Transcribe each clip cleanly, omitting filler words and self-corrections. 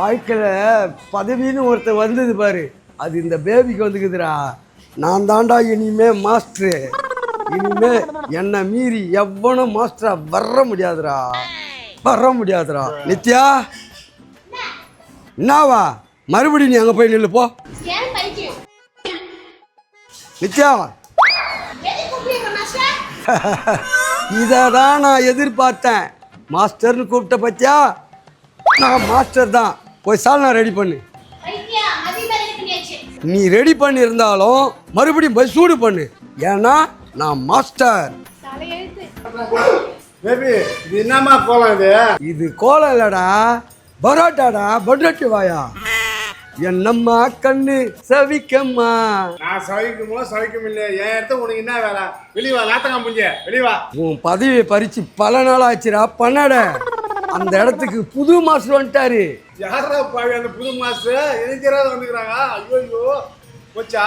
வாழ்க்கையில் பதவின்னு ஒருத்தர் வந்தது பாரு, அது இந்த பேபிக்கு வந்துக்குதுடா. நான் தாண்டா இனிமே மாஸ்டரு. இனிமே என்னை மீறி எவனும் மாஸ்டரா வர முடியாதுடா. நித்யா என்னவா மறுபடியும் நீ அங்கே போய் நில்லு போ. நித்யா இதை தான் நான் எதிர்பார்த்தேன். மாஸ்டர்னு கூப்பிட்ட பத்தியா, நான் மாஸ்டர் தான். போய் சால்னா ரெடி பண்ணு. நீ ரெடி பண்ணியிருந்தாலும் மறுபடியும் போய் சூடு பண்ணு, ஏன்னா நான் மாஸ்டர். பேபி இது என்னம்மா கோலம்? இது கோலம் இல்லடா, பரோட்டாடா. பரோட்டி வாயா என்னம்மா கண்ணு சவிக்கம்மா. நான் சவிக்கும் இல்லையா? என் இடத்த உனக்கு என்ன வேலை? வெளிவா நாத்தங்க முடிஞ்ச வெளிவா. உன் பதவியை பறிச்சு பல நாள் ஆச்சுடா. பண்ணாட அந்த இடத்துக்கு புது மாஸ்டர் வந்துட்டாரு. யாரா பாவி அந்த புது மாஸ்டர்? எதுக்கிறாவது வந்துக்கிறாங்க. ஐயோ போச்சா?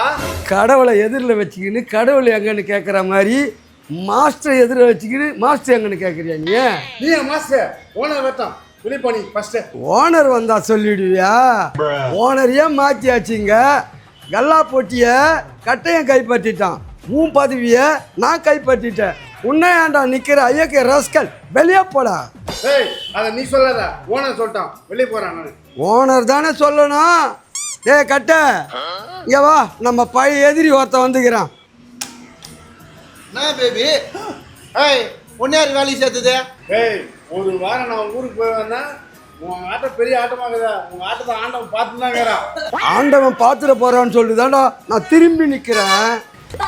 கடவுளை எதிரில் வச்சுக்கின்னு கடவுள் எங்கன்னு கேட்குற மாதிரி மாஸ்டர் எதிரில் வச்சுக்கின்னு மாஸ்டர் எங்கன்னு கேட்குறியா நீ மாஸ்டர்? ஓனர் வேட்டான் வெளிப்பணி ஃபர்ஸ்ட். ஓனர் வந்தா சொல்லிடுவியா? ஓனரையே மாற்றியாச்சுங்க. கல்லா போட்டிய கட்டையும் கைப்பற்றிட்டான். உன் பதவியை நான் கைப்பற்றிட்டேன். உன்னை ஏன்டா நிற்கிற ஐயக்க ரஸ்கல், வெளியே போடா. ஏய் அதை நீ சொல்லாத, ஓனர் சொல்லிட்டான் வெளியே போறான். நான் ஓனர் தானே சொல்லணும். ஏய் கட்ட இங்க வா, நம்ம பழைய எதிரி ஒருத்தன் வந்துக்கிறான். என்ன பேபி? ஏய் பொன்னியார் வேலைக்கு சேர்த்துது. ஏய் ஒரு வாரம் நான் ஊருக்கு போய் வந்தேன். உன் ஆட்டம் பெரிய ஆட்டமாகுதா? உங்க ஆட்டத்தை ஆண்டவன் பார்த்துதான். ஆண்டவன் பார்த்துட போறான்னு சொல்லிட்டு தான்டா நான் திரும்பி நிற்கிறேன்.